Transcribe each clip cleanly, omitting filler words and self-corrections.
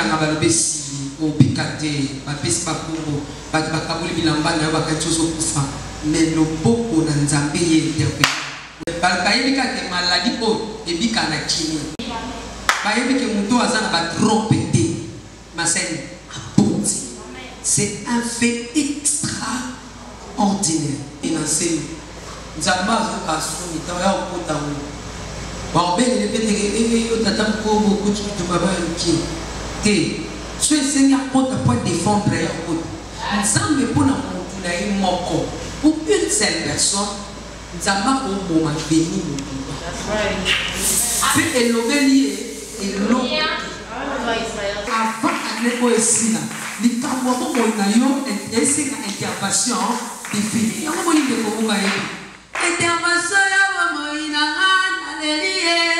kanga balobesi au bikate bapesi bakubo bakabuli bilamba na bakatsozo kufa mais loboko na nzambe ye interprété bayebika ke maladie o ebika na kini bayebike muto azana ba trompete maseni abonzi c'est un fait extraordinaire et n'enseigne nzamba azokaso mitawa okota ngo babele le pete yo tata mkobo kutu baba yuki te so esenya kota pour défendre ya kota nzambe pona mutu na ye moko pour une seule personne nzamba ko moma béni mutu c'est elobeli elo avant aneko esina likambo moko na yo esika intervention définie yango moni de ko nga ye intervention ya mama ina Hallelujah.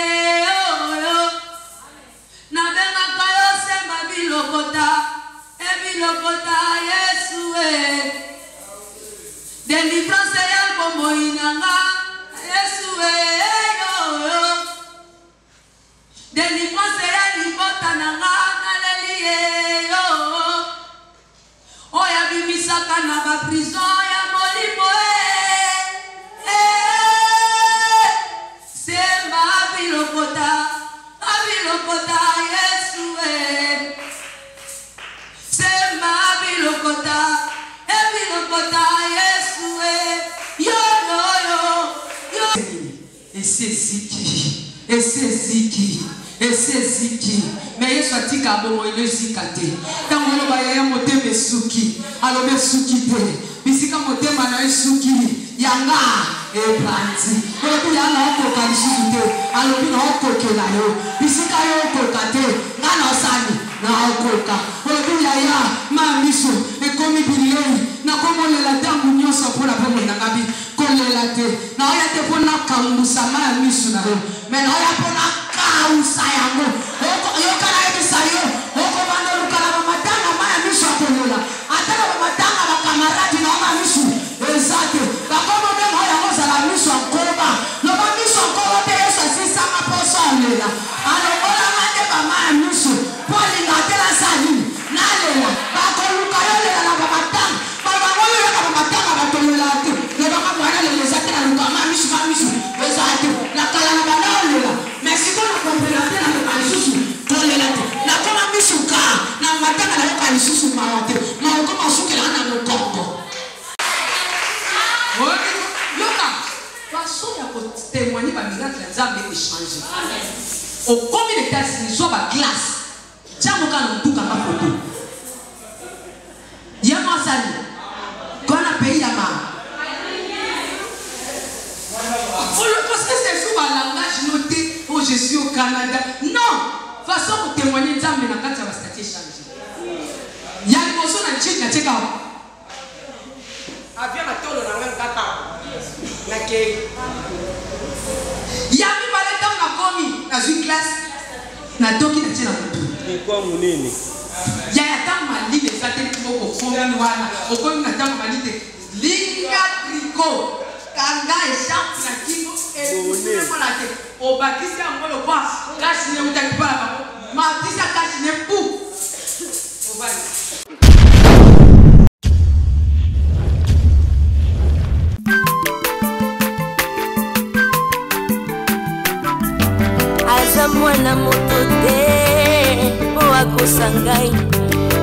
Bilokota Yesu délivrance ya bombo inanga Yesu yo délivrance ya libota nanga Hallelujah yo oya bimisaka na ba prison ya molimo semba bilokota Yesu Bilokota Yesu yo et c'est ziki mais Yesu atika bongo ile zikate tango lo ba ya motema suki alobe suki te bisika motema na suki yanga e planti ko yanga ko kalisuki te alobi na ko kela yo bisika yo ko kate ngana osani na okoka olobi ya ma miso e komi bilei na komo le la tangu nyoso pour la pomo na ngabi kolela te na oya te pona kambusa ma miso na yo mais na oya pona kausa yango yo kana ebisa yo oko bando lukala ba matanga ma miso kolela ataka ba matanga ba kamaradi na ma miso ezate ba komo be mo ya moza la miso koba no ba miso koba te eso sisa ma poso lela alo ola mande ba ma miso poli na tela sali na lela ba ko luka yo lela na ba matanga ba ba mo yo ka ba matanga ba to lela te le ba ka bwana le ezate na luka ma miso ezate la kala na ba lela mais si on a compris la tela na ba miso to lela te na koma miso ka na matanga na ba miso ma te ma ko ma sukela na no kongo témoigner par miracle les âmes ont changé. Au combien de temps ils sont à glace. Tiens mon cas tout comme ma photo. Yama sali. Quand on a payé Yama. Parce que c'est souvent un langage noté. Oh je suis au Canada. Non. Façon pour témoigner les âmes dans quatre va statut changer. Il y a une notion dans Tchèque na Tchèque. Avion na tolo na ngana kata. Na ke Yami baleta na komi na une classe na toki na tina mutu. Ni kwa munene. Ya tama libe sate ko fomi wana. Okomi na tama malite linga triko. Kanga eshap na kimo e na te. Obakisi angolo kwa kashi ne utakipala bako. Matisa kashi ne pu. Obali. Mwana moto te po akosangai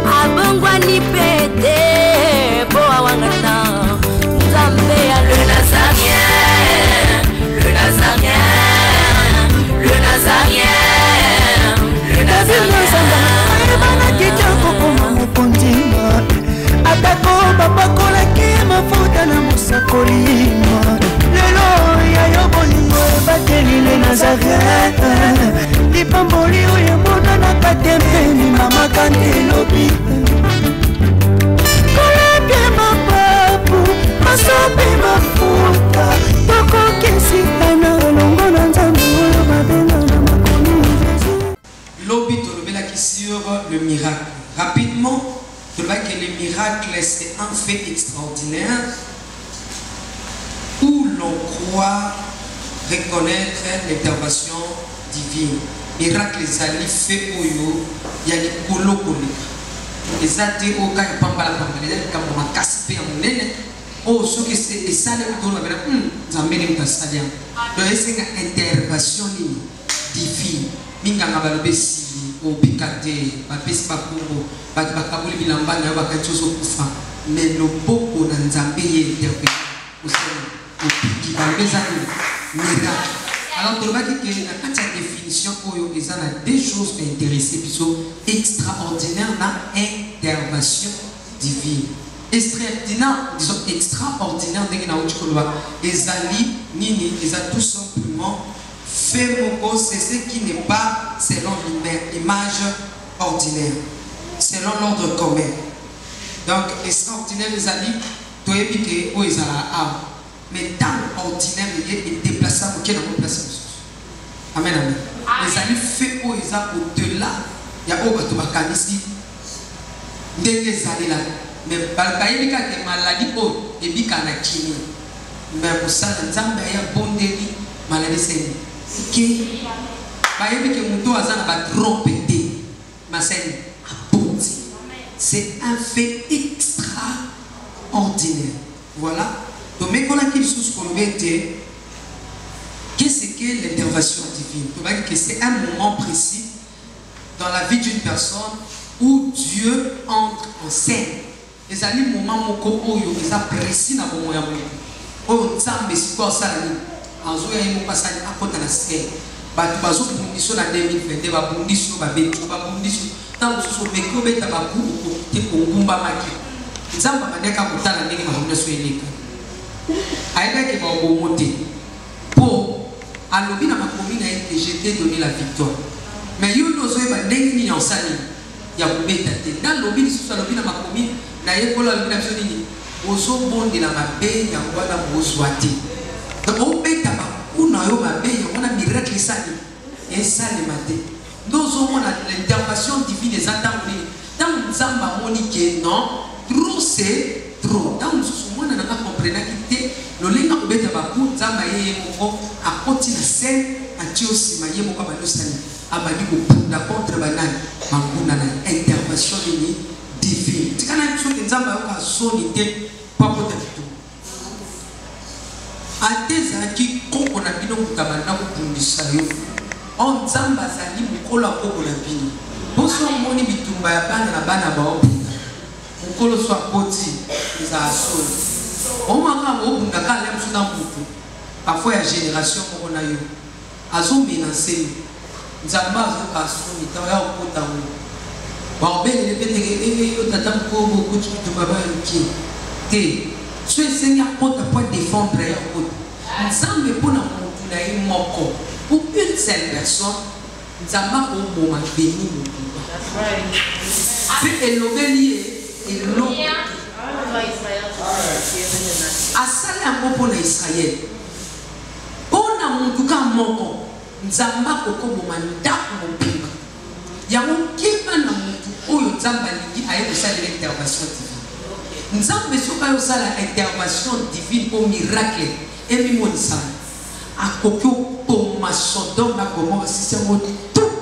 abongwa ni pete po awangana Nzambe ya le Nazarien le Nazarien le Nazarien le Nazarien bana kitoko koma mukondima atako babakola ki mafuta na musakolima lelo ya yobolingo bateli le Nazarien lipamboli oyo mona na katempeni mama kandelobi koleke mapapu masope mafuta tokokesitana longo na Nzambe oyo babenga na makomi lobi tolobelaki sur le miracle rapidement tolobaki que le miracle c'est un fait extraordinaire où l'on croit reconnaître l'intervention divine. miracle ezali fait oyo ya likolo koleka eza te oyo kaka pambala eza likambo makasi mpe ya monene oyo soki esalemi tolo babela nzambe nini tasali yango donc esenga intervention nini divine minganga balobi esili obika te bapesi bakombo bato bakaboli bilamba na yo bakati ozokufa mais loboko na nzambe ye intervene osala obiki balobi eza nini miracle. Alors, tu vois que la définition, il y a deux choses intéressées, extraordinaire dans intervention divine. Extraordinaire, disons extraordinaire, ils ont tout simplement fait c'est ce qui n'est pas selon l'image ordinaire, selon l'ordre commun. Donc, extraordinaire, ils ont dit, tu as dit que ils ont mais dans l'ordinaire, il est déplaçable, qui est dans le placement. Amen, amen. Les amis fait au-delà, il y a au bateau ici. Dès que ça est là, mais il y a des maladies et des maladies. Mais pour ça, il y a des bonnes maladies. C'est que c'est un fait extraordinaire. Voilà. Donc, mais quand il se qu'est-ce que l'intervention divine? C'est un moment précis dans la vie d'une personne où Dieu entre en scène. Les amis, moment où il est précis dans le moment où on s'amène sur quoi ça là. En jouant il faut passer à côté de la scène. Bah tu vas sur condition en 2022, bah condition, bah bébé, bah condition. Tant que sur mes combats, t'as pas beaucoup, t'es pour combat maki. Ils ont pas dit qu'à bout de la nègre, bah on ne soit élevé. Aïe qui va au monter. Pour à l'objet de ma commune que je t'ai donné la victoire. Mais il y a une chose qui est en salle. Il y a une bête. Dans l'objet de ma commune, il y a une chose qui est ozo bondi na mabe ya ngwana bozwati donc obeta ba kuna yo mabe ya ngwana miracle sali esale mate ndozo mona l'intervention divine des attendus dans nzamba moni que non trop c'est trop dans ce mona na comprendre que le lenga obeta ba ku nzamba yeye moko akoti na scène atiosi maye moko ba dosani abadi ko punda contre banani manguna na intervention divine tikana tso nzamba yo ka soni te papa de tout. A des qui qu'on a bien au Kabana pour nous saluer. On zamba zali mukola koko la bini. Boso moni bitumba ya bana na bana ba opunda. Mukolo soit poti za asol. On m'a dit opunda kala msuna mbutu. Parfois ya génération qu'on a eu. Azo menacer. Nzamba azo kaso ni tawa ya opota mu. Ba obele le pete yo tata ko beaucoup de bitumba ba ki. Ce Seigneur pour défendre ensemble pour une seule personne, nous avons un moment béni. C'est l'obélier et l'eau. À ça, un mot pour Israël. Pour un tout cas, moko, nous avons un moment d'accomplissement. Il y a un qui m'a dit, oh, nous avons l'intervention divine. Nous avons besoin de la intervention divine au miracle. Et nous avons ça. À côté de ma Sodome, la Gomorrhe, c'est tout.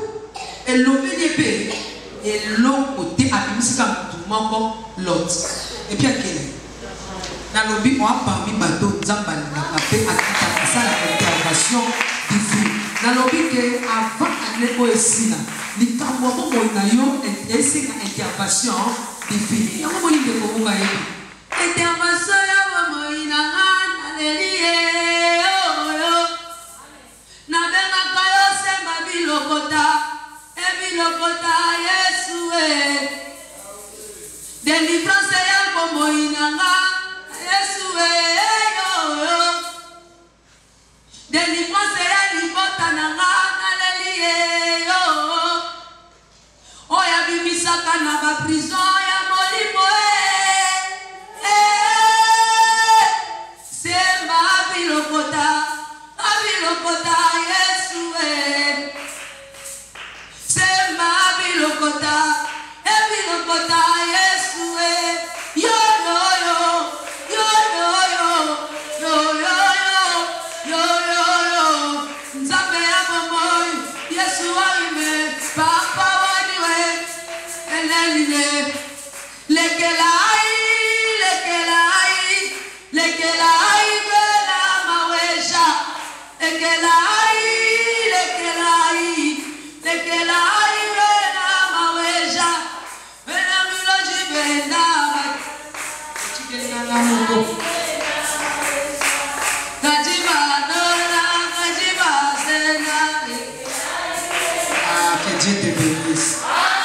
Et l'obédié et l'autre côté, à l'autre. Et puis, à quel est dans le but, on a parmi bateau, nous avons l'intervention divine. Dans le but, avant d'aller ici, les camons ont une intervention. Divine. Intervention ya moina haleluya na benga kayo sema bilokota Yesu délivrance ya moina Yesu délivrance ya libota nanga haleluya oya bimisaka na ba prison ya molimo Abilokota Yesu Sema abilokota Yesu yo yo yo yo yo yo yo yo yo yo Nzambe ya bomoy Yesu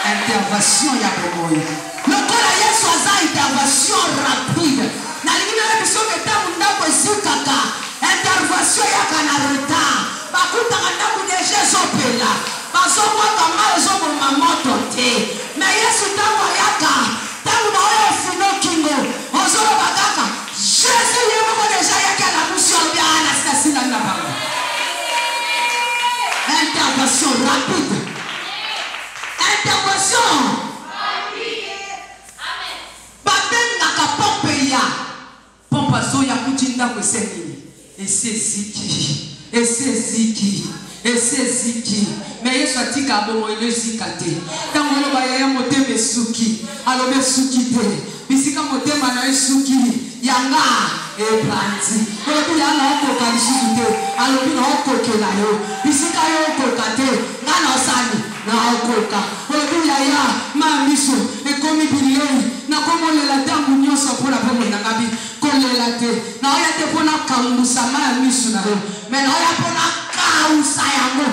Intervention ya bomoyi. Lokola Yesu aza intervention rapide. Na lingine biso betamu ndako ezikaka. Intervention ya kana retard. Bakuta ndako deje zopela. Bazomwa kama ezoboma moto te. Mais Yesu tango yaka. Tango na oyo fino kingo. Ozolo bagaka. Jésus yemo deja yaka la mission bien Anastasie na bango. Intervention rapide. Intervention. Babenga pompe ya. Pompa zo ya kutinda kweseni. Eseziki. Mais Yesu atika bomo ile zikate. Tango loba ya moteme suki. Alobe suki te. Bisika motema na suki. Yanga ebranzi. Olobi yanga oko kalisusu te. Alobi na oko kela yo. Bisika yo oko kate. Ngana osani. Na okoka olobi ya mamiso ekomi bilei na komolela tangu nyonso mpona mpo monangabi kolela te na oya te mpona kambusa mamiso na yo me na oya mpona kausa yango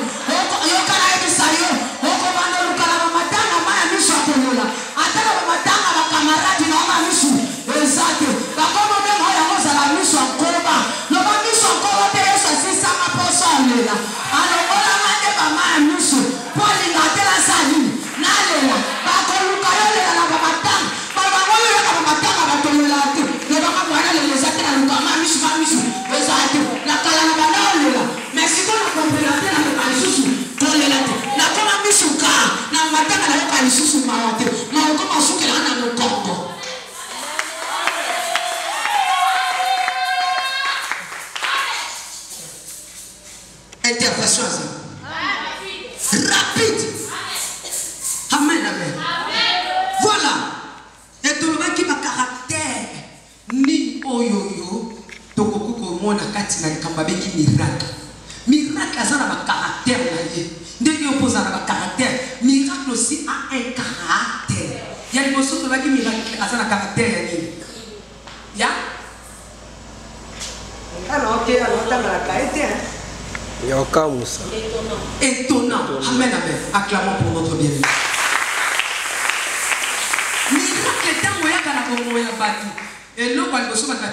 yokana yebisa yo okobanda olukala bamatanga mamiso akolela atala bamatanga bakamaradi na mamiso eza te bakomobenga oyo yango ozala miso akoba loba miso akoba te yesu asisanga mposo alela alongolanga nde bamamiso Pauline atela sali nalela bakoluka yolela na bamatanga babangoyo yoka bamatanga batolela te lebaka mwana leleza te na lukama misu eza te na kala na banaolela mais sikoyo na kompela te na yoka lisusu tolela te na koma misu ka na matanga na yoka lisusu mawa te maoko masukela na mokongo intervention rapide. Amen, amen. Voilà. Et tout le monde qui ma caractère ni oyoyo tokoko mona kati na likamba beki miracle. Miracle azana ba caractère na ye. Ndenge opposa na ba caractère. Miracle aussi a un caractère. Il y a des choses que baki miracle azana caractère ya nini? Ya? Alors OK, alors ta la caractère. Étonnant. Amen, amen. Acclamons pour notre bien. Miracle est un moyen à la moyen battu. Et l'eau, quand vous souvenez de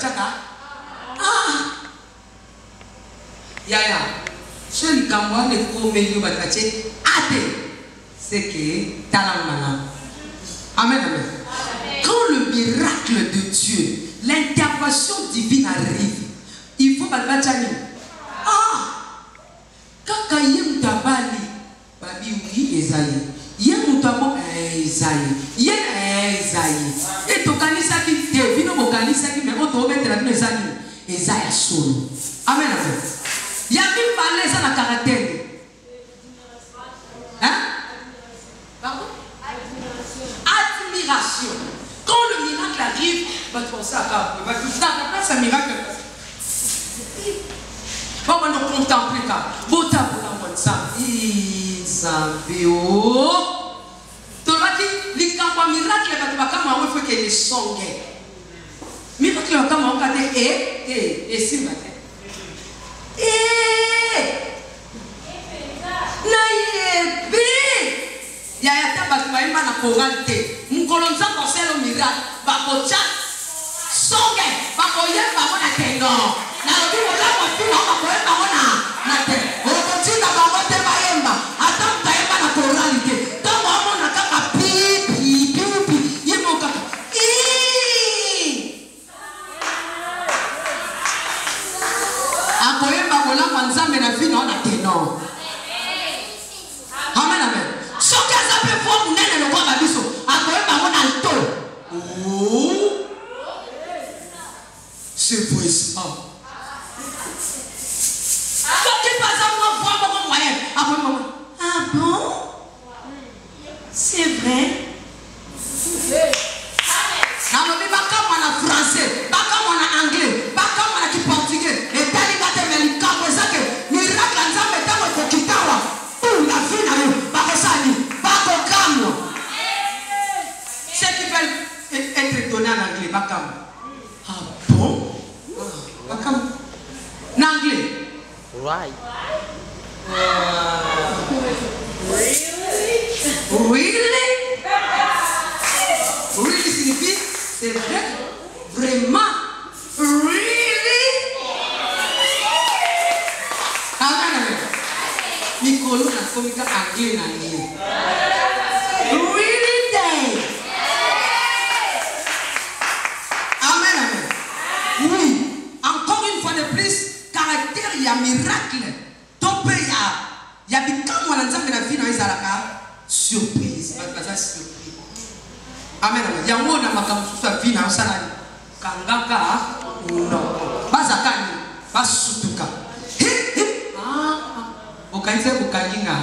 Yaya. Ce qui camouin ne peut pas me dire c'est que talamana. Amen, amen. Quand le miracle de Dieu, l'intervention divine arrive, il faut battre. Kaka yem tabali babi wi ezali yem tabo ezali ezali et to kanisa ki te bino bo kanisa ki me oto mettre bino ezali ezali solo amen amen ya mi parler ça na caractère hein pardon admiration quand le miracle arrive va penser à va tout ça pas un miracle. On va nous contempler car bota pour la bonne ça Isabio tolaki likamba miracle ba kama wewe faut que les songe miracle kama okate et simate na yebe ya taba tumaima na korante mkolonza koselo miracle ba kocha songe ba koyeba bona teno na obiwo la kwa tuna kwa kwenda ona na te okotinda babote bayemba hata mtaemba na koralite tango amona kaka pipi yemo kaka akoyemba kola kwa nzambe na vino ona teno amen amen soki azape fo munene lokwa babiso akoyemba mona alto c'est puissant. Ah bon? C'est vrai? en anglais, bakam. Ah bon? Bakam. En anglais? Right. Really? Really signifie c'est vrai? Vraiment? Really? Amen. Nicolo na comica anglais na anglais. Really day? Amen, amen. Oui. Encore une fois de plus, caractère, il y a miracle. Topé, il y a bikam wala nzambe na vie na izalaka surprise. Baza surprise. Amen, amen. Yango na makambo susu vie na osala kangaka no. Bazakani, basutuka. Bukanze bukanginga.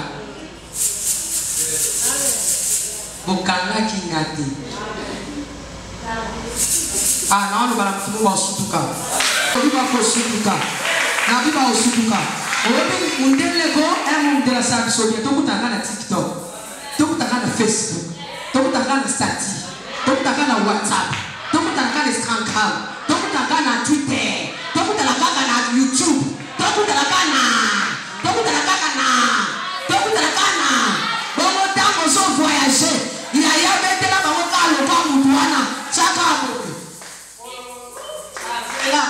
Bukanga kingati. Naona bana mtu wa sutuka. Biba ko sutuka. Na biba o sutuka. Obi mundele ko mundela sa bisobia to kutanga na TikTok. To kutanga na Facebook. To kutanga na Stati. To kutanga na WhatsApp. To kutanga na Instagram. To kutanga na Twitter. To kutanga na YouTube. To kutanga na Bongo tango so voyager. Il y a mettre la bango ka lo pa mutu wana. Chaka mo. Là.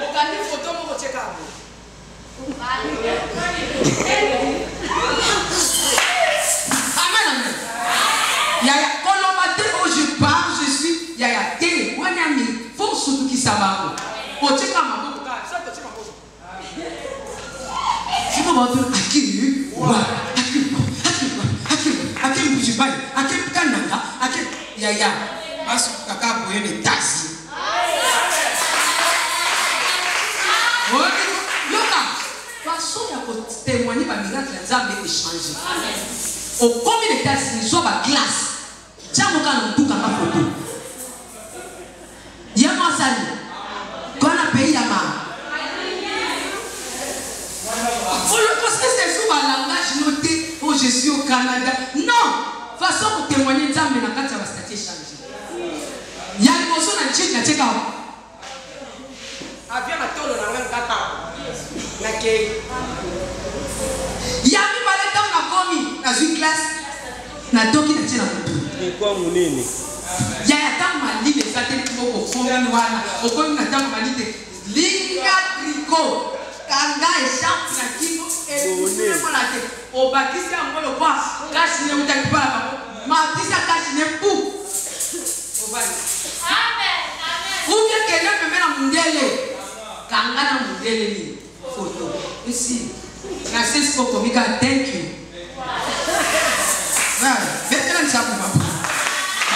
Okandi photo mo cheka mo. Amen amen. Yaya kolomate où je pars, je suis yaya te wanami faut surtout qui savoir. O cheka maboko ka, ça te cheka maboko. Si vous m'entendez, Akim Bujibai, Akim Kananga, Akim Yaya, parce que Kaka Boye les taxis. Yoka, façon de témoigner par miracle, les âmes ont changé. Au combien de taxis, ils sont à glace. Tiens, mon gars, tout comme photo. Yama Sali, quand on a payé Yama. Parce que c'est souvent un langage noté où je suis au Canada. Non! Façon pour témoigner, ça me n'a pas statut changé. Il y a une personne à check, check out. Avion à tolo na ngana kata. Nake. Il y a mis par temps na komi dans une classe. Na toki na tena mutu. Ni kwa munene. Il y a tant mali de ça tellement pour komi wana. Au komi na tant mali de linga tricot. Kanga échappe na kingo et pour la tête. Au bâtisse à moi le quoi cache ne muta pas là ma tisa cache ne pou. Amen amen. Ou bien quelqu'un me met la mundele. Kanga na mundele ni photo. Ici. Merci pour comika thank you. Maintenant ça pour moi.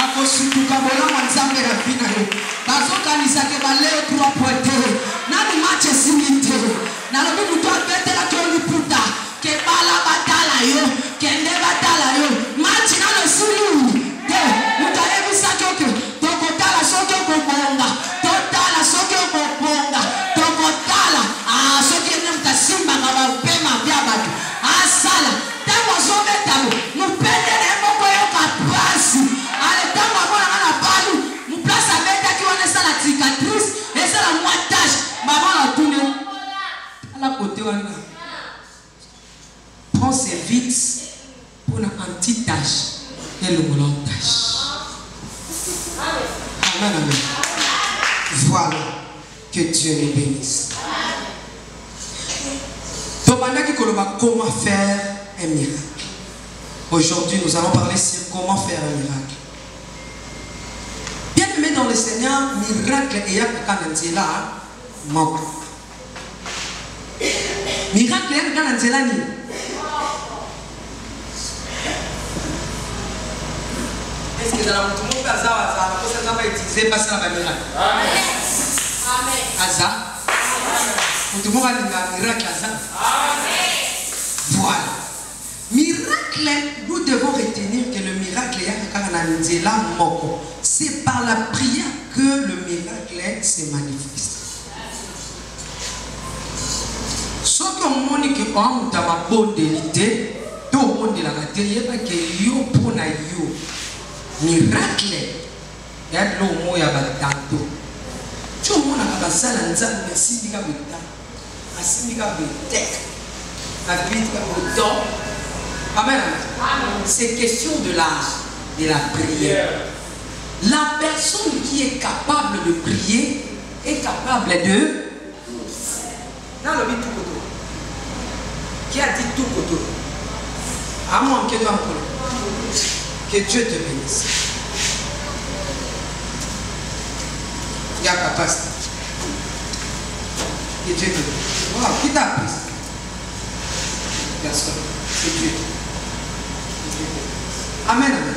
Ako sutuka bona mwanzambe na vina yo. Bazo kanisa ke baleo 3 points. Na ni match simite. Na lobi mutu apete la toni puta. Ke bala batala yo. Kende batala yo. Match na no sulu. De muta ebi sakoke. Toko tala soke ko bonga. Totala soke ko bonga. Toko tala. Soke ne muta simba ngaba pema bya batu. Sala. Tango zobe tabo. Mupende ne moko yo kapasi. Ale tango bona na balu. Muplasa beta ki wana sala cicatrice. Esa la moitage. Maman la tourne. À la côté wana. Prends ses vites pour une petite tâche et le volant tâche. Amen, amen. Voilà. Que Dieu les bénisse. Comment faire un miracle. Aujourd'hui, nous allons parler sur comment faire un miracle. Bien aimé dans le Seigneur, miracle et yakananzela moko. Miracle et yakananzela ni. Est-ce que dans le monde ça va utiliser pas ça la miracle? Amen. Amen. Aza. Tout le monde a un miracle Aza. Amen. Voilà. Miracle, nous devons retenir que le miracle c'est par la prière que le miracle se manifeste. Ce qu'on m'a dit que quand on a bonne idée, tout le monde a dit que yo pour na yo miracle Il y a de l'eau, il y a de tu vois, on a passé la nzambe, mais si il y a de temps, amen. C'est question de la prière. La personne qui est capable de prier est capable de. Dans le but tout côté. Qui a dit tout côté? À moi, que toi, que Dieu te bénisse. Il y a papa. Que Dieu te bénisse. Voilà, qui t'a appris? Personne. C'est Dieu. Amen, amen.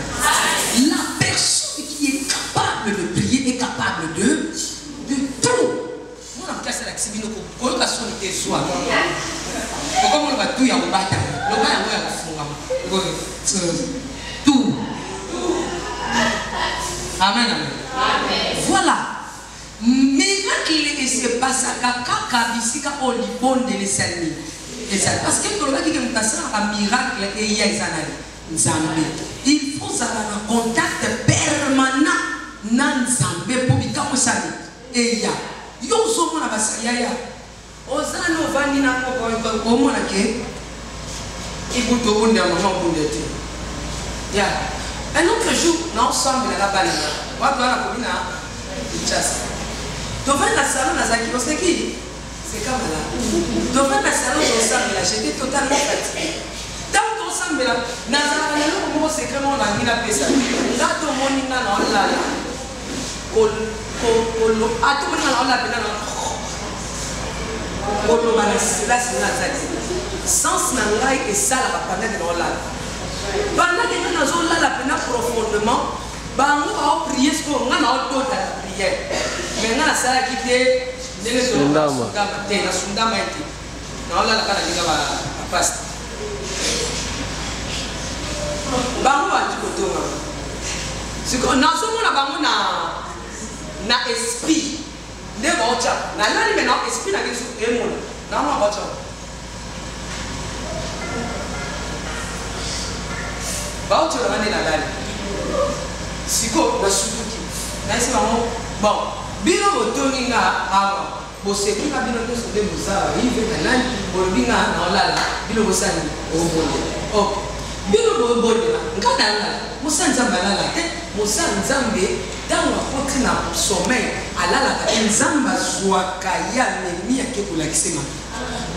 La personne qui est capable de prier est capable de tout. Moi, je suis là, je suis là, je suis là. Comment on va tout y avoir? Tout. Amen, amen. Voilà. Miracle et c'est pas ça kaka bisika au libon de l'Essalmi. Parce que quand on dit que nous avons un miracle et il y a Nzambe. Il faut avoir un contact permanent dans Nzambe pour bien comme ça. Et il y a. Yo sommes na basaya. Ozano vani na ko mona ke. Ibuto bonde à maman bonde. Ya. Un autre jour, nous ensemble la balade. On va la commune à Kinshasa. Devant la salon à Zaki, c'est qui? C'est comme là. Devant la salon ensemble, j'étais totalement fatigué. Tant qu'ensemble là, Nazara le mot c'est comment on a mis la pesa. Là tout le monde n'a pas là. Kolo a tout le monde n'a pas là. Kolo balas là c'est Nazaki. Sens n'angai et ça la planète dans là. Pendant que nous avons là la peine profondément, bango a prié ce qu'on a d'autres à la prière. Maintenant ça a quitté les sundama te la sundama été. Non là la kana dinga ba paste. Bango a dit kotonga. C'est que nous sommes là bango na esprit. Ne bocha. Na là maintenant esprit na biso emo. Na ma bocha. Baoto la mane la dali. Siko na sutuki. Na isi maman bon. Bino botoni nga awa. Bosepi na bino to sonde muzawa. Ive kanani bolbinga na olala. Bino bosani obonde. Ok. Bino bobonde na. Nkata nga. Musa nzambe alala te. Musa nzambe dans la porte na sommeil alala ka nzamba zwaka ya nemi ya kekola kisema.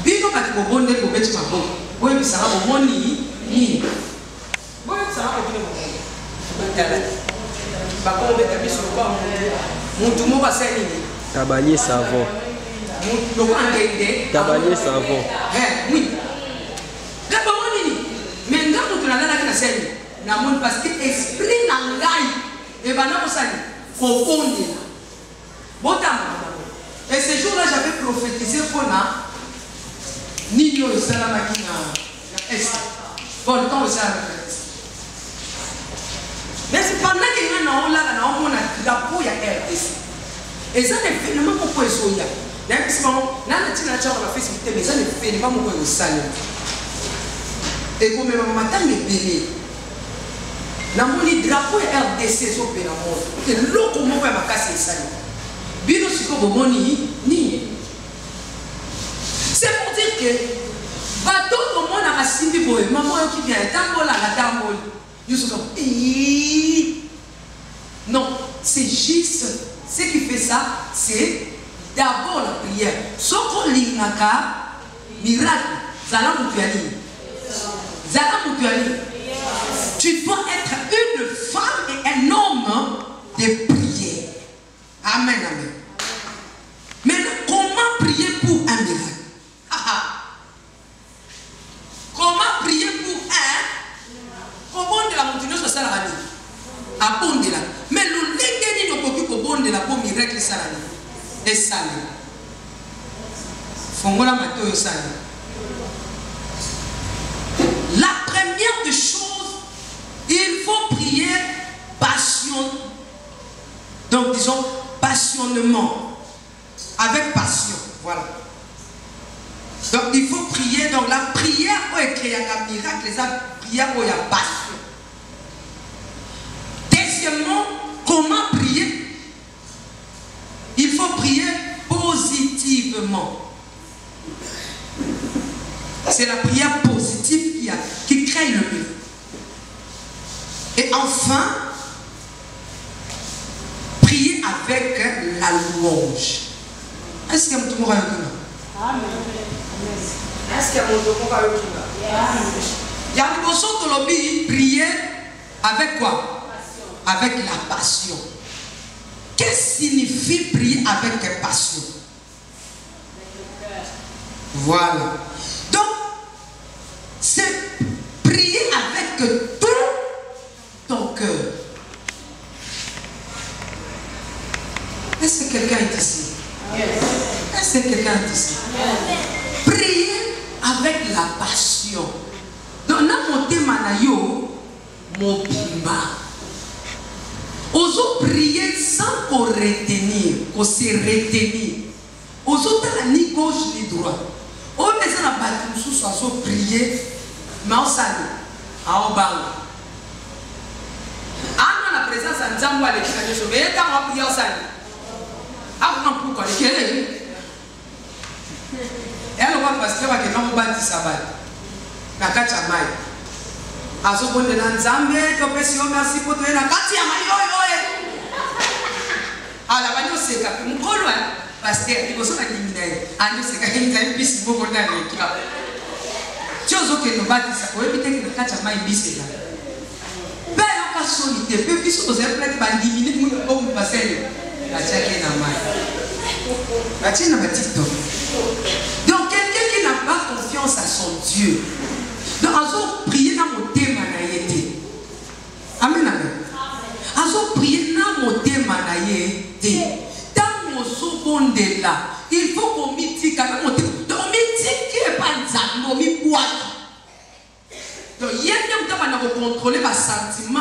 Bino kati bobonde bobeti maboko. Boye bisanga bomoni ni. Bon, ça va bien. Par contre, on va sur quoi? Mon tour va s'éliminer. Tabanier savon. Tabanier savon. Oui. D'abord, on dit, mais quand on a la scène, n'a pas parce que esprit n'engaille. Et ben non, ça dit, faut fonder là. Bon, et ce jour-là, j'avais prophétisé pour na Nino et Salamakina Est. Bon, le temps où ça. Mais c'est pendant qu'il y a un drapeau il y a RDC. Et ça ne fait pas beaucoup de choses. Il y a un petit moment, dans la Facebook, mais ça ne fait pas beaucoup de salaire. Et comme ma matin est béni, dans mon drapeau RDC, c'est au Bénin. Et l'eau comme on va casser le salaire. Bino si comme mon ni. C'est pour dire que bateau comme on a assis pour maman qui vient, tant la dame. Non, c'est juste ce qui fait ça, c'est d'abord la prière. Soko linaka miracle, zala mutuali. Zala mutuali. Tu dois être une femme et un homme de prière. Amen, amen. Mais comment prier pour un miracle? Comment prier pour un bon de la montagne sur la radio. À bon de la. Mais le lengeni ne peut plus bon de la pour miracle salami. Et salé. Fongola mato salé. La première des choses, il faut prier passion. Donc disons passionnément. Avec passion. Voilà. Donc il faut prier. Donc la prière pour écrire un miracle, les prières où il y a passion. Deuxièmement, comment prier positivement. C'est la prière positive qui crée le miracle. Et enfin, prier avec la louange. Est-ce qu'il y a mon tour à Est-ce qu'il y a mon tour à il y a une chose de l'obéi, prier avec quoi? Avec la passion. Qu'est-ce qui signifie prier avec passion? Voilà. Donc, c'est prier avec tout ton cœur. Est-ce que quelqu'un est ici? Est-ce que quelqu'un est ici? Prier avec la passion. Donc, na monté manayo, mon bimba. Oso prier sans qu'on retenir, qu'on se retenir. Oso t'as ni gauche ni droite. On est dans la bataille sous soit prier, mais on s'allie, à Obama. Ah non, la présence en Zambo à l'équipe de Chauvet, et quand on prie, on s'allie. Ah non, pourquoi? Et elle va passer à que non, on va dire ça va. La kacha mai. Azo bonde na Nzambe, to pesi o merci pour toi na kati ya mai oyo. Ala banyo seka mukolo pasteur liboso na kimina. Anyo seka kinza mpisi boko na lekila. Chozo ke no batisa ko ebite ke kacha mai bisela. Ba yo ka solite pe biso to zeplete bandimini mu ko mu pasteur. Acha ke na mai. Acha na batito. Donc quelqu'un qui n'a pas confiance à son Dieu. Donc, azo prier dans mon thème manayete. Amen, amen. Azo prier dans mon thème manayete. Dans mon seconde là, il faut qu'on mitique dans mon thème. Donc, mitique est pas nzambo, mi boîte. Donc, il y a des gens qui contrôler les sentiments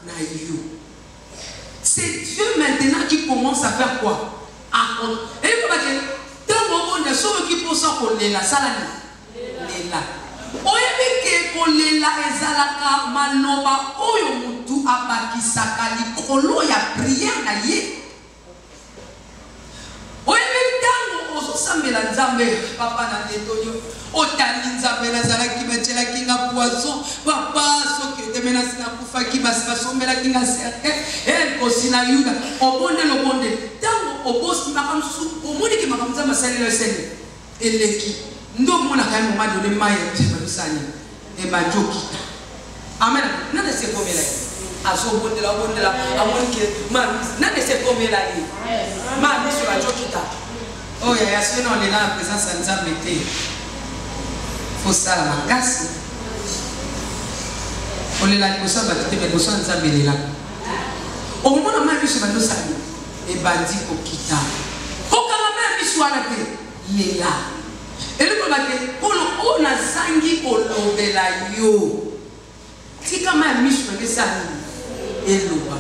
na yo. C'est Dieu maintenant qui commence à faire quoi? À contrôler. Et il faut que dans mon monde, ceux qui pensent qu'on est là, ça là. Oyebeke kolela ezalaka maloba oyo mutu abakisaka likolo ya prière na ye. Oyebeke tango ozosambela Nzambe papa na ndetonyo otali Nzambe nazalaki bachelaki nga poisson papa soki temena sina kufaki basombelaki nga serke kosina yuda obonde lobonde tango obosi makamsu omoniki makamza masalelo sene eleki ndo mona quand même moment donné maye tebusani e bajoki amen nane se komela aso bondela amonke man nane se komela yi man ni sur bajoki ta oh ya sinon on est là en présence de Nzambe te faut ça la makasi on est là pour ça batite mais pour ça Nzambe est là au moment où on sur badosani e bandi kokita kokala même histoire te il est là. Et le problème pour on a sangi pour l'obéla yo. Si quand même mis sur le sang et l'oba.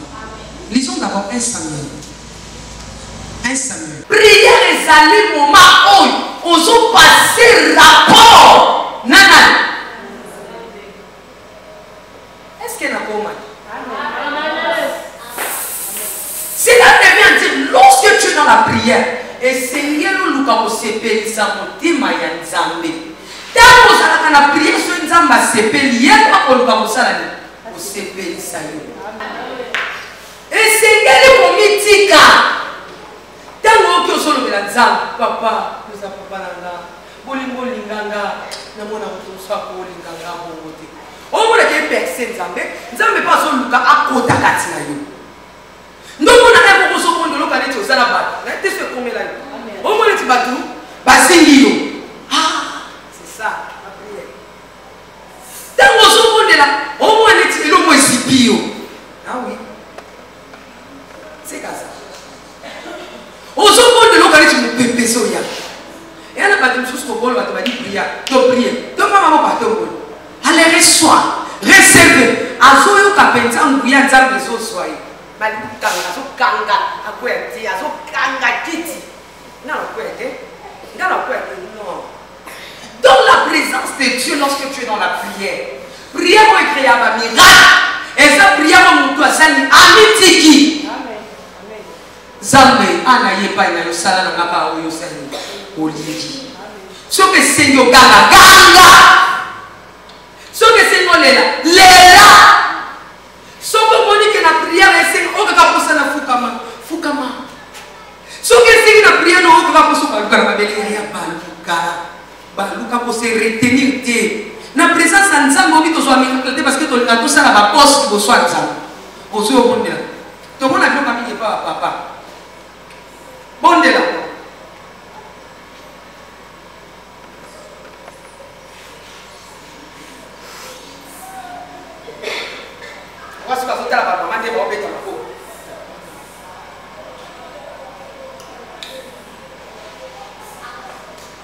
Lisons d'abord 1 Samuel. 1 Samuel. Prière et salut moment où on s'est passé rapport. Nana. Est-ce qu'elle a pas cela devient dire lorsque tu es dans la prière. Et Seigneur nous luka sepeli sa motima ya Nzambe. Tango sala kana prier so Nzamba sepeli yeba ko luka mosala ni sepeli sa yo. Et Seigneur ko mitika. Tango ko solo bela Nzamba papa kuza papa nanga. Bolingo linganga na mona mutusa ko linganga bongote. O mona ke pekse Nzambe pas so luka akota katina yo. Non, on a un peu de l'eau qui est au Salaba. On a été fait combien d'années? Au moins, tu vas tout. Basingio. Ah, c'est ça, la prière. Dans le monde là, au moins, tu es le moins si pire. Ah oui. C'est comme ça. Au monde de l'eau qui est au pépé soya. Et on a pas de choses qu'on va te dire prier. Tu pries. Tu vas maman pas te dire. Allez, reçois. Recevez. Azoyo kapenta nguya nzambe zo soya. Malikanga so kanga akwete aso kanga kiti na akwete non. Dans la présence de Dieu lorsque tu es dans la prière prière est créée à miracle et ça prière mon toi sani amitiki amen Zambe ana yepa ina yosala na ngapa oyo sani olingi soki esengi oganga ganga soki esengi olela lela soki omoni ke na priere esengi okaka posa na fukama fukama soki esengi na priere no okaka posa baluka na mabele ya baluka posa retenir te na présence ya nzambe oki tozwa miracle te parce que tolinga tosala baposte liboso ya nzambe ozwi obondela tomona biloko mingi epa bapapa bondela wasi bazotala bamama nde baobeta mako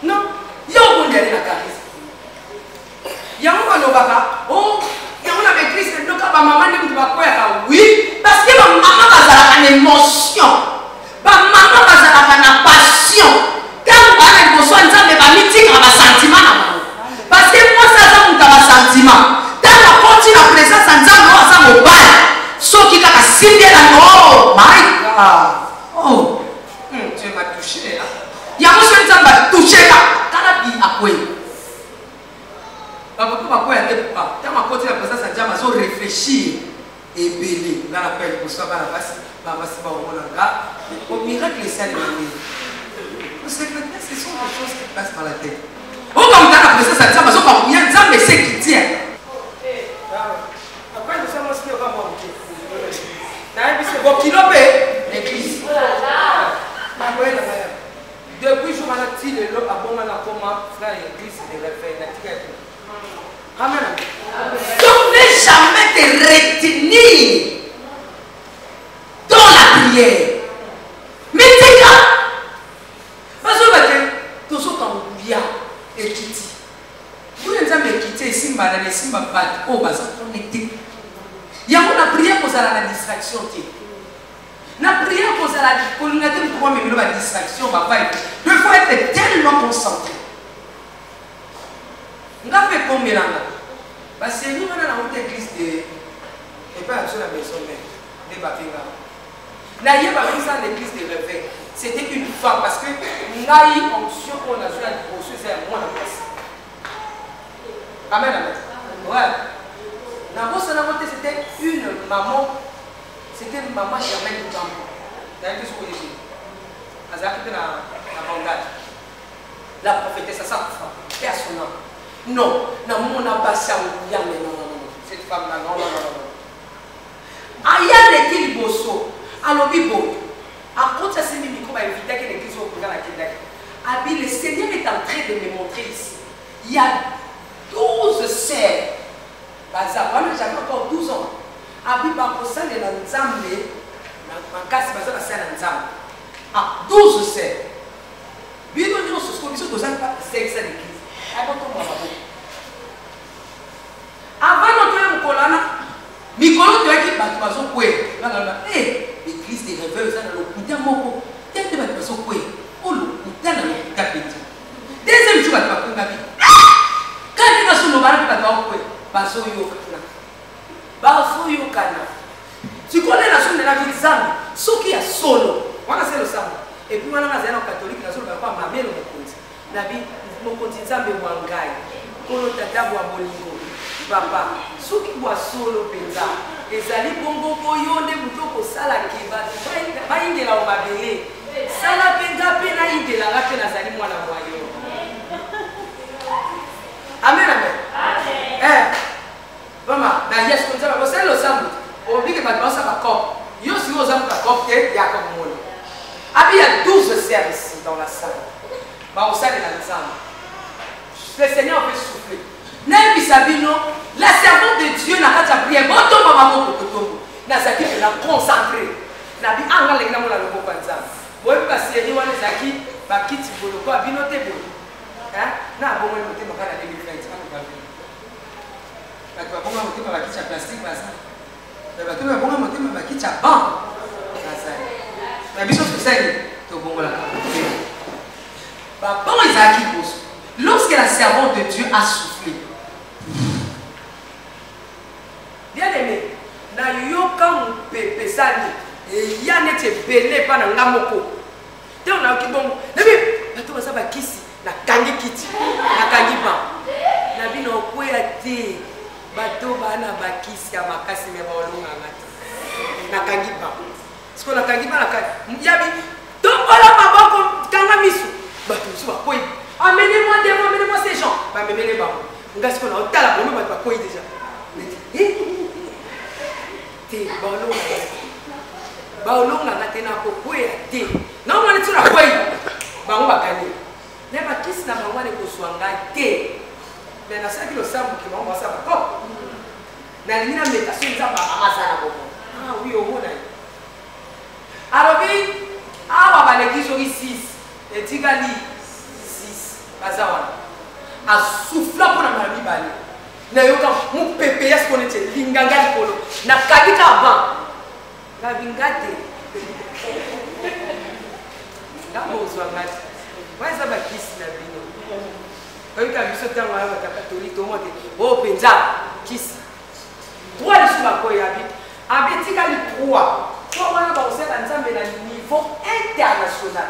non yo obondeli na karise yango balobaka o yango na baeglise ndoka bamama nde mutu bakweyaka oui parce que bamama bazalaka na émotion bamama bazalaka na passion ntango bana liboso ya nzambe bamitikaka basentiment na bango parce que mwasi aza mutu ya basentiment ntango akoti na présence ya nzambe oyo aza mobali soki kaka simbielanga oh my god oh tu m'a touché yango soki nzambe atusheka tala bi akwei papa bakoya te papa ntango akoti na présence ya nzambe azo réfléchir ebele nga napele kosa bana basi baomonanga au miracle esalema nini secrétaire ce sont des choses qui passent par la tête okamta na présence ya nzambe azokakuya nzambe eseki tia après nous sommes aussi au Cameroun nayebi se bokilo mpe l'église depuis jour wana ti lelo abongana koma frère église de réveil na tika ete amen donc ne jamais te retenir dans la prière mais tika bazobake tozokanguya ekiti oyo nzambe ekiti esimbana na esimba bato oyo baza connecté yango na prière kozala na distraction te na prière kozala kolinga te motu kwamemelo badistraction bavai il faut être tellement concentré nga mpe kombelanga basengi wana na uta église de epai ya biso na maison mère nde babenga nayeba biso na église de réveil c'était une femme parce que ngai onction oyo nazwi ya liboso eza ya mwana mwasi amen amen ouais na bosa na mote c'était une maman c'était maman Germaine Lukambo nayebi soki oyebi azalaki mpe na bangade la prophétesse asakufa et à son âme non na mona basi ya mais non cette femme là non aya leki liboso alobi boye akoti asimi mikro bainvitaki na église oyo koza na kendaki abi le Seigneur est en train de me montrer ici il y a 12 sœurs baza wana j'avais encore 12 ans abi bakosalela nzambe makasi baza basala nzambe 12 sœurs bino nyonso siko biso tozali pa sexe d'église abotomwa babo avant notoya mokolo wana mikolo toyaki bato bazokwea balaba église de réveil eza na lokuta moko tete bato bazokwea o lokuta na lokuta peti deuxième jour bato bakongami kani basoloba mpe bato bakokwea bazoyokana sikole nasondelaki nzambe soki ya solo wana se losambo epuis wana nazali na katolike nazoloba kwa mamelo mokonzi nabi mokonzi nzambe bwa ngai kolo tata bwa bolingo papa soki bwa solo mpenza ezali bongo boyo nde moto okosalaki bato bayingela o mabele sala mpenza mpe nayingelanga mpe nazali mwana mwayo amen amen mama na yesu konzaba bosala losambo obike bato basala bakope yo sikoyo ozamuka kope te yaka momona abi ya 12 services dans la salle baosalela nzambe le Seigneur veut souffler nayebisa bino la servante de Dieu na kati ya prière botomba maboko kotombo nazalaki mpena concentré nabi anga leki namona loboko ya nzambe boyebi baseri wana ezalaki bakiti boloko ya bino te boye na abongoli motema kaka na 2020 bato babonga motema bakiti ya plastique baza bato babonga motema bakiti ya ban bazali na biso tosali tobongolaka motema babongo ezalaki liboso lorsque la servante de Dieu a soufflé bien aimé na yoka mopepesani eya neti ebele mpa na nga moko te onayoki bongo nabi bato baza bakisi nakangi kiti nakangi ba na bino okwea te bato bana bakisi ya makasi me baolonganga te nakangi ba siko nakangi ba nakangi yabi tombola maboko kanga misu bato misu bakwei amenez-moi des mots, amenez-moi ces gens bamemele bango nga siko na otala bono bato bakwei déjà te baolonganga te na kokwea te naomona ti na kwei bango bakani ne bakisi na bango ane kozwanga te me nasalaki losambuki bango basaba ko nalingi na meta so eza baamazana bongo wi omona ye alobi awa baleki soki 6 etikali 6 baza wana asufla mpo na mala mibale nayoka mopepe ya siko neti linganga likolo nakangi ka ban nabinga te nabozwanga te eza bakisi na bino oyika biso ntango aya bakatolike omo te o mpenza kisi 3 lisu bakoya abetikali 3 po wana bakosala nzambe na niveau international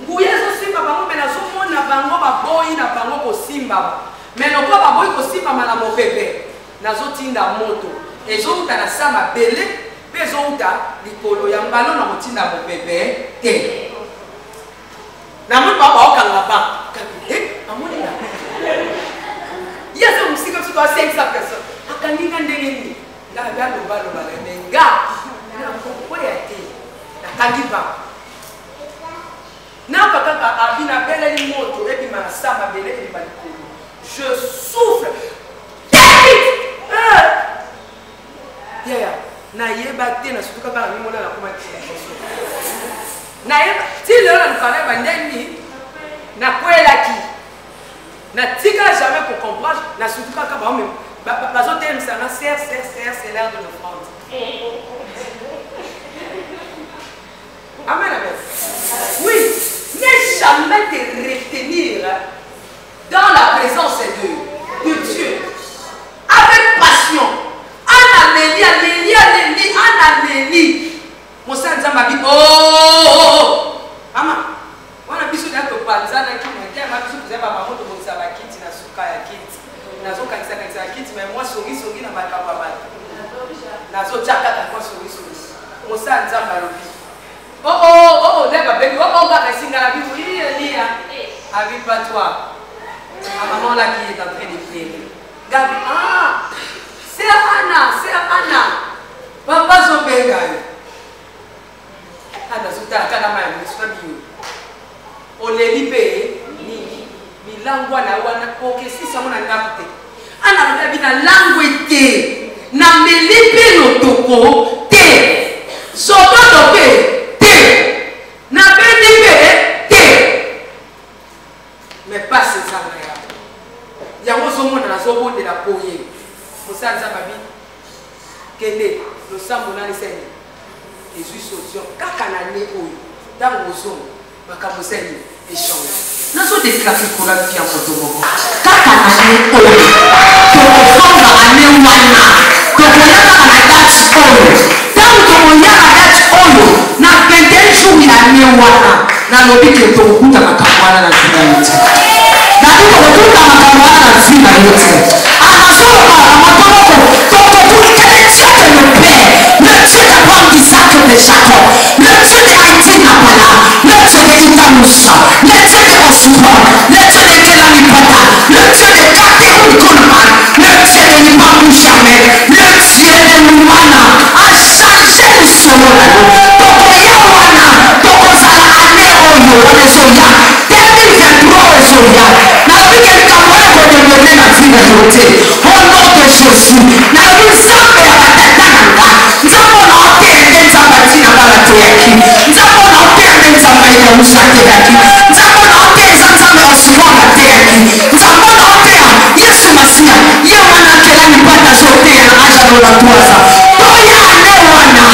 nguya ezosimba bango me nazomona bango baboyi na bango kosimbama me lokola baboyi kosimbama na mopepe nazotinda moto ezouta na sa mabele mpe ezouta likolo ya mbalo na kotinda mopepe te na moni baokanga ba amoni na yese musika biso toa 500 personnes akanginga ndenge nini nga byalobaloba me nga nakokoya te nakangi ba naka kaka abina beleli moto ebima na sa mabele ebima likolo je souffle nayeba te na surtout kaka na mimona nakoma nayeba ti lelo na lukana bandeni nakwelaki natikala jamais kocomprendre na surtout kaka bazotemisanga ser c'est l'air de l'offrande amen amen oui ne jamais te retenir dans la présence de Dieu avec passion anameli mosa nzambe abi ama wana biso na topanzana kimakema biso kuzeba mamoto bokisa bakiti na suka ya kiti nazokangisa ya kiti me mwa songi na makambo ya bato nazotyakaka mwa songi mosa nzambe alobi nde babengi kaka esinga na biso elia abi pas toi à maman là qui est en train de pleurer Gabi c'est Anna papa zobenga ana zuta kana maya niswa biyo oleli pe nini milangwa na wana okesi samona ngapte ana ndabi na langwe te na melipe lotoko te sototo pe te na benipe te me passe ça yango zomona na zobonde la poye musanza babi kende lo sambo na liseni ezui solution kaka na ne oyo tango zo makambo seni échange nazo déclarer pour la vie en moto moko kaka na ne oyo to ofanga ane wana to koyaka na date oyo tango to koyaka date oyo na 21 jours ya ne wana na lobi ke to kuta makambo wana na zina yote na to kuta makambo wana na zina yote anasoma makambo to kuta le Père, le Dieu d'Abraham, d'Isaac et de Jacob, le Dieu d'Haïti Napala, le Dieu de Itamusha, le Dieu de Osuma, le Dieu de Telamipata, le Dieu de Kateun Kulman, le Dieu de Nipamu Jamais, le Dieu de Mouana a changé le Solomon. Toko Yawana, Toko Zala Ane Oyo, Onezoya, 2023 Ozoya, na week-end Kamwele Kodemone na vie de Joté, au nom de Jésus, na Rizambe ya nzambo na otende nzambe tina balato yaki nzambo na otende nzambe ya musate yaki nzambo na otende nzambe ya simona te yaki nzambo na otende yesu masia ye wana kela nipata zote na aja lola tuaza toya ane wana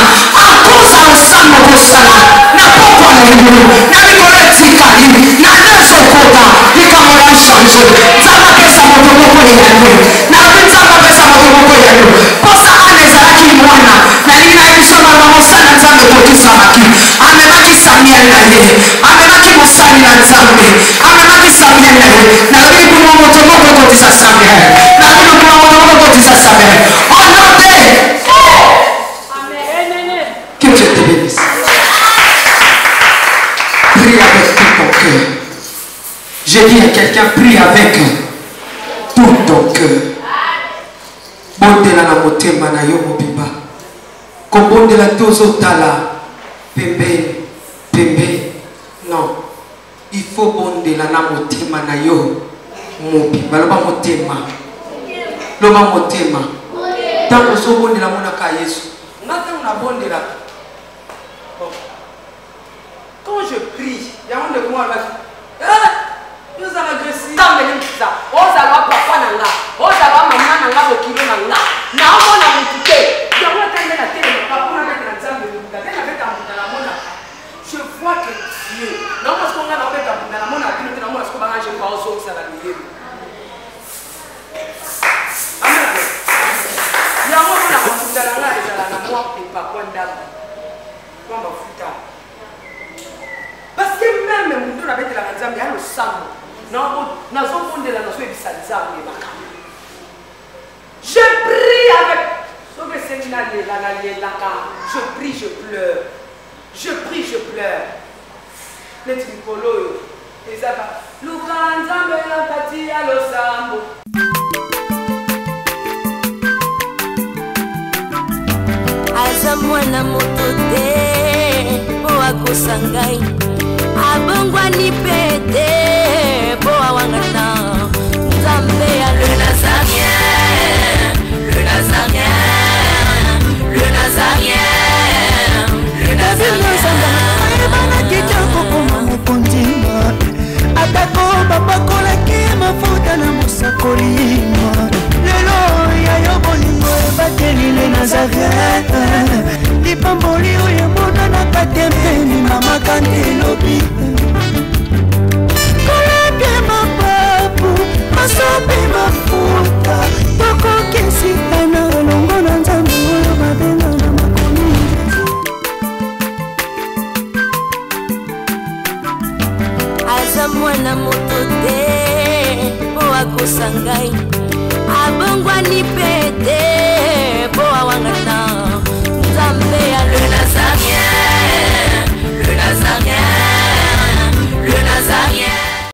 akoza osambo kosala na poko na libulu na mikolo etikali na nezo kota likamola change nzambe apesa moto moko eyano na nzambe apesa moto moko eyano posa ane ezalaki mwana nalingi na biso mama mosala nzambe kokisamaki amemaki samuel na ye amemaki mosali na nzambe Amana kisambe na kile kuna moto moto kwa sasambe. Na kile kuna moto moto kwa sasambe. Honote. Amen. Que Dieu te bénisse. Prie avec tout ton cœur. J'ai dit à quelqu'un, prie avec tout ton cœur. Bondela na motema na yo mobimba. Kobondela tozo tala. Pembe. Non. Il faut bondela na motema na yo mobimba. Loba motema. Loba motema. Tango so bondela monaka Yesu. Ngata na bondela. Quand je prie, il y a un de moi là. Nous allons agresser. Tant de ça. On s'alloit papa nanga. On s'alloit maman nanga au kilo nanga. Na on a monté. Je vois tellement la télé. Papa on a mis dans la table. Je vois que Dieu. Non parce qu'on a fait dans la mona. Puis nous avons ce qu'on va manger par au ça la nuit. Amen. Il y a un moment où on a monté dans la et dans la moi et pas quoi d'âme. Comment foutre. Parce que même nous avons été la Zambie, il y a le sang. Nous avons fondé la nation et ça Zambie. Je prie avec. Je prie, je pleure. Je prie, je pleure. Les Nicolo, les Abba. L'Ukanzambe la pati à l'Osambo. Azamwana motote, boa kosangai. Abongwani pete, boa wangana. Nzambe ya le Nazarien, le Nazarien, le Nazarien, le Nazarien. Aibana kitoko kuma mukundima, atako babakolaki mafuta na musakolima. Lelo ya yobolingo ebateli le Nazarien. Lipamboli oyo mona na katempeni mama kandelobi. Kolapye mapapu, masope mafuta. Toko kesikana longo na nzambe oyo babenga na makomi. Aza mwana moto te, boa kosangai. Abongwani pete, boa wangana.